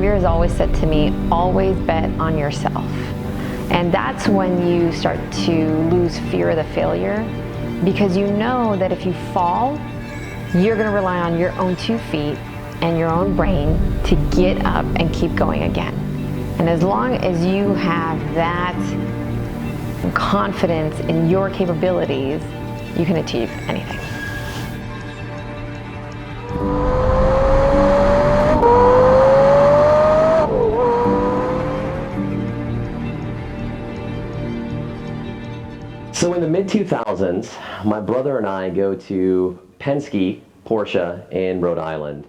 Tanvir has always said to me, always bet on yourself. And that's when you start to lose fear of the failure, because you know that if you fall, you're going to rely on your own 2 feet and your own brain to get up and keep going again. And as long as you have that confidence in your capabilities, you can achieve anything. So in the mid-2000s, my brother and I go to Penske Porsche in Rhode Island.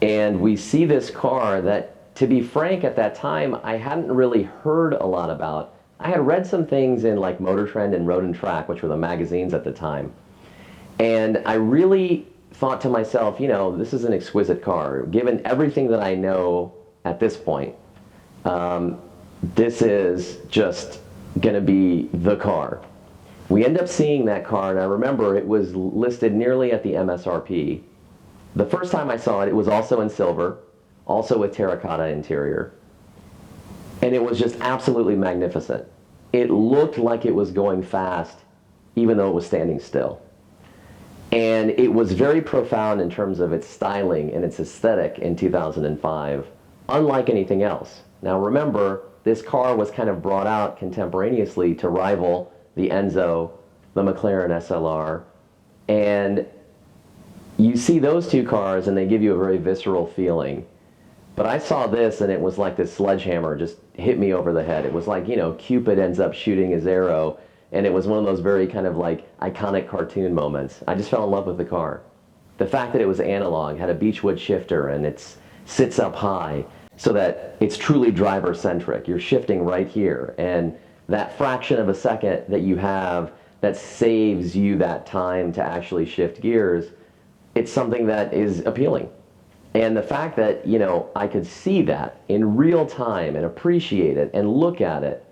And we see this car that, to be frank, at that time, I hadn't really heard a lot about. I had read some things in like Motor Trend and Road and Track, which were the magazines at the time. And I really thought to myself, you know, this is an exquisite car. Given everything that I know at this point, this is just going to be the car. We end up seeing that car, and I remember it was listed nearly at the MSRP. The first time I saw it, it was also in silver, also with terracotta interior, and it was just absolutely magnificent. It looked like it was going fast, even though it was standing still. And it was very profound in terms of its styling and its aesthetic in 2005, unlike anything else. Now remember, this car was kind of brought out contemporaneously to rival the Enzo, the McLaren SLR, and you see those 2 cars and they give you a very visceral feeling. But I saw this and it was like this sledgehammer just hit me over the head. It was like, you know, Cupid ends up shooting his arrow, and it was one of those very kind of like iconic cartoon moments. I just fell in love with the car. The fact that it was analog, had a Beechwood shifter, and it sits up high so that it's truly driver-centric. You're shifting right here, and that fraction of a second that you have that saves you that time to actually shift gears, it's something that is appealing. And the fact that, you know, I could see that in real time and appreciate it and look at it,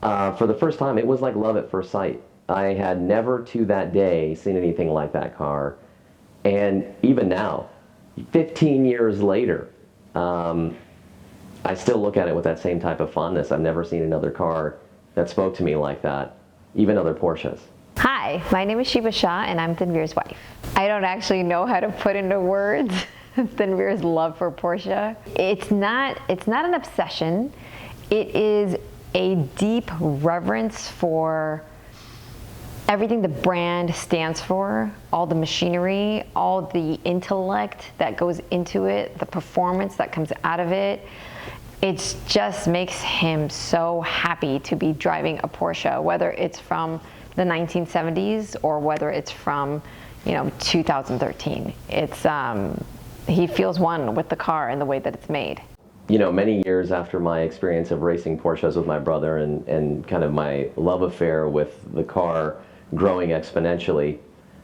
for the first time, it was like love at first sight. I had never to that day seen anything like that car. And even now, 15 years later, I still look at it with that same type of fondness. I've never seen another car that spoke to me like that, even other Porsches. Hi, my name is Shiva Shah, and I'm Tanvir's wife. I don't actually know how to put into words Tanvir's love for Porsche. It's not an obsession. It is a deep reverence for everything the brand stands for, all the machinery, all the intellect that goes into it, the performance that comes out of it. It just makes him so happy to be driving a Porsche, whether it's from the 1970s or whether it's from, you know, 2013. It's he feels one with the car and the way that it's made. You know, many years after my experience of racing Porsches with my brother and kind of my love affair with the car growing exponentially,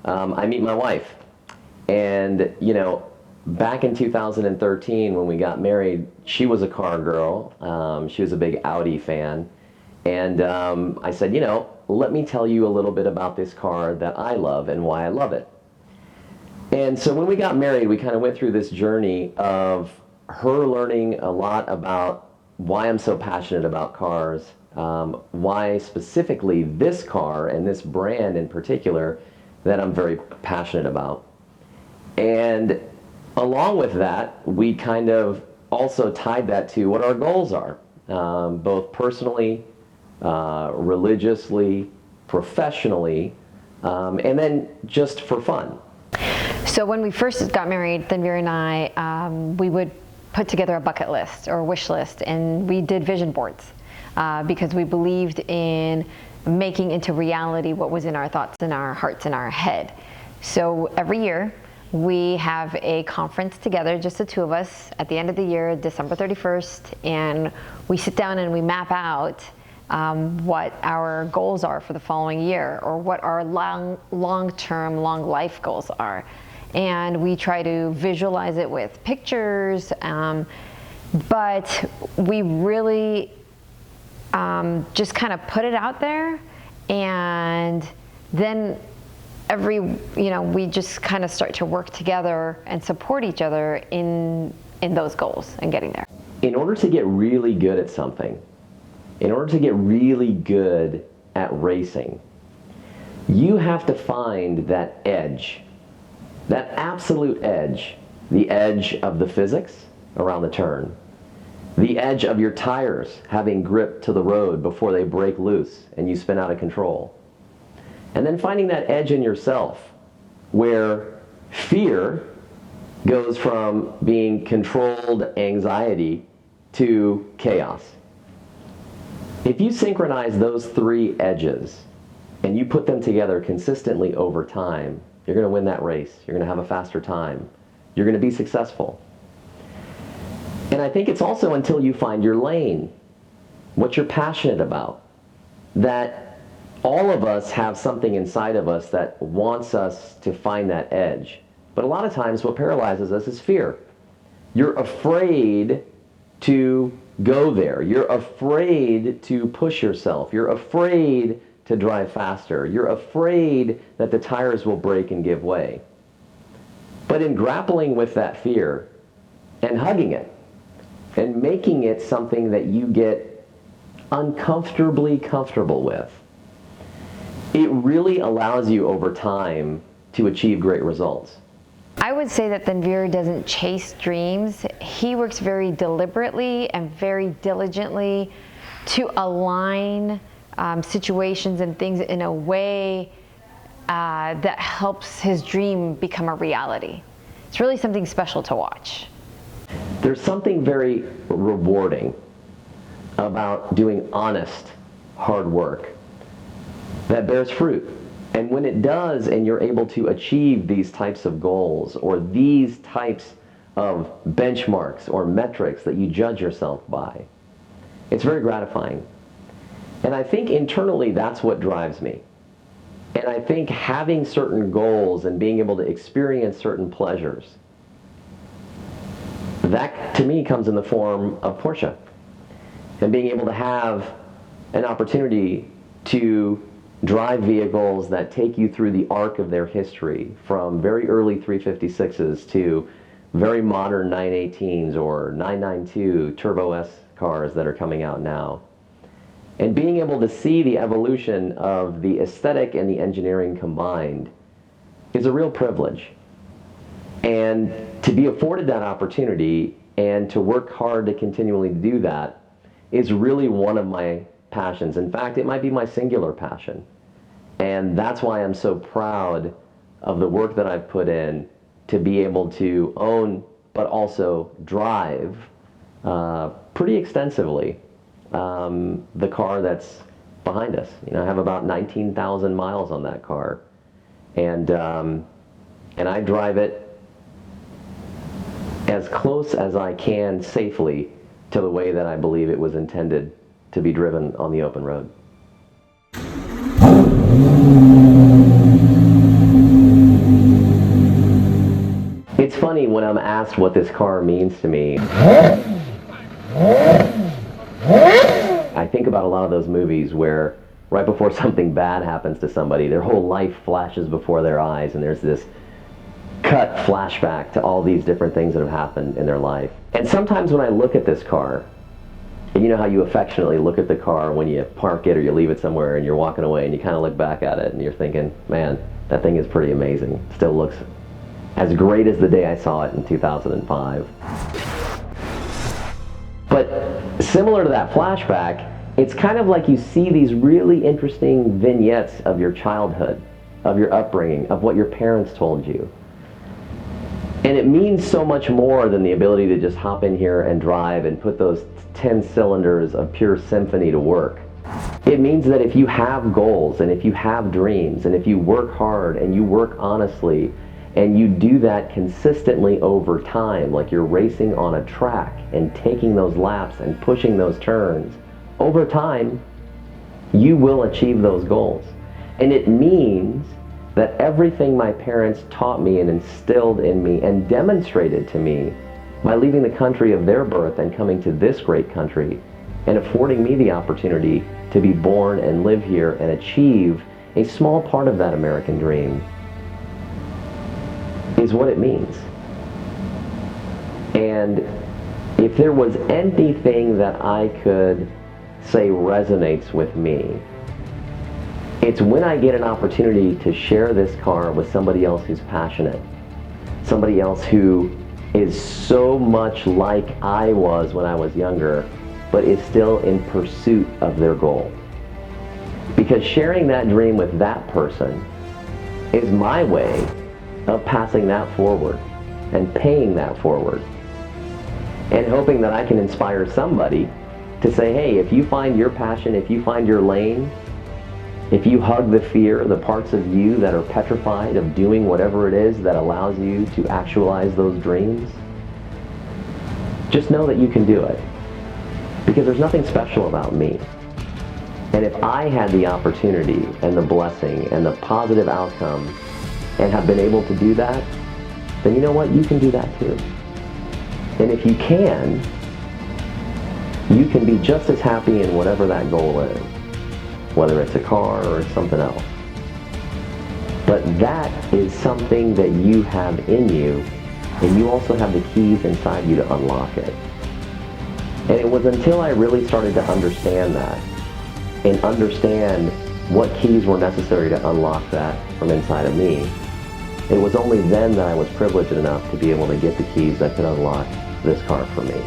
I meet my wife. And, you know, back in 2013 when we got married, she was a car girl. She was a big Audi fan. And I said, you know, let me tell you a little bit about this car that I love and why I love it. And so when we got married, we kind of went through this journey of her learning a lot about why I'm so passionate about cars, why specifically this car and this brand in particular that I'm very passionate about. And along with that, we kind of also tied that to what our goals are, both personally, religiously, professionally, and then just for fun. So when we first got married, Tanvir and I, we would put together a bucket list or a wish list, and we did vision boards because we believed in making into reality what was in our thoughts and our hearts and our head. So every year we have a conference together, just the 2 of us, at the end of the year, December 31st, and we sit down and we map out what our goals are for the following year, or what our long-term, long life goals are. And we try to visualize it with pictures, but we really just kind of put it out there, and then we just kind of start to work together and support each other in in those goals and getting there. In order to get really good at something, in order to get really good at racing, you have to find that edge, that absolute edge, the edge of the physics around the turn, the edge of your tires having grip to the road before they break loose and you spin out of control. And then finding that edge in yourself where fear goes from being controlled anxiety to chaos. If you synchronize those three edges and you put them together consistently over time, you're going to win that race. You're going to have a faster time. You're going to be successful. And I think it's also until you find your lane, what you're passionate about, that all of us have something inside of us that wants us to find that edge. But a lot of times what paralyzes us is fear. You're afraid to go there. You're afraid to push yourself. You're afraid to drive faster. You're afraid that the tires will break and give way. But in grappling with that fear and hugging it and making it something that you get uncomfortably comfortable with, it really allows you over time to achieve great results. I would say that Thanveer doesn't chase dreams. He works very deliberately and very diligently to align situations and things in a way that helps his dream become a reality. It's really something special to watch. There's something very rewarding about doing honest, hard work that bears fruit. And when it does, and you're able to achieve these types of goals or these types of benchmarks or metrics that you judge yourself by, it's very gratifying. And I think internally that's what drives me. And I think having certain goals and being able to experience certain pleasures, that to me comes in the form of Porsche. And being able to have an opportunity to drive vehicles that take you through the arc of their history, from very early 356s to very modern 918s or 992 Turbo S cars that are coming out now. And being able to see the evolution of the aesthetic and the engineering combined is a real privilege. And to be afforded that opportunity and to work hard to continually do that is really one of my passions. In fact, it might be my singular passion. And that's why I'm so proud of the work that I've put in to be able to own, but also drive pretty extensively the car that's behind us. You know, I have about 19,000 miles on that car. And I drive it as close as I can safely to the way that I believe it was intended to be driven on the open road. It's funny when I'm asked what this car means to me, I think about a lot of those movies where right before something bad happens to somebody, their whole life flashes before their eyes and there's this cut flashback to all these different things that have happened in their life. And sometimes when I look at this car, and you know how you affectionately look at the car when you park it or you leave it somewhere and you're walking away and you kind of look back at it and you're thinking, man, that thing is pretty amazing. Still looks as great as the day I saw it in 2005. But similar to that flashback, it's kind of like you see these really interesting vignettes of your childhood, of your upbringing, of what your parents told you. And it means so much more than the ability to just hop in here and drive and put those 10 cylinders of pure symphony to work. It means that if you have goals and if you have dreams and if you work hard and you work honestly and you do that consistently over time, like you're racing on a track and taking those laps and pushing those turns, over time, you will achieve those goals. And it means that everything my parents taught me and instilled in me and demonstrated to me by leaving the country of their birth and coming to this great country and affording me the opportunity to be born and live here and achieve a small part of that American dream is what it means. And If there was anything that I could say resonates with me, it's when I get an opportunity to share this car with somebody else who's passionate, somebody else who is so much like I was when I was younger, but is still in pursuit of their goal. Because sharing that dream with that person is my way of passing that forward and paying that forward, and hoping that I can inspire somebody to say, hey, if you find your passion, if you find your lane, if you hug the fear, the parts of you that are petrified of doing whatever it is that allows you to actualize those dreams, just know that you can do it. Because there's nothing special about me. And if I had the opportunity and the blessing and the positive outcome and have been able to do that, then you know what? You can do that too. And if you can be just as happy in whatever that goal is, whether it's a car or it's something else. But that is something that you have in you, and you also have the keys inside you to unlock it. And it was until I really started to understand that, and understand what keys were necessary to unlock that from inside of me, it was only then that I was privileged enough to be able to get the keys that could unlock this car for me.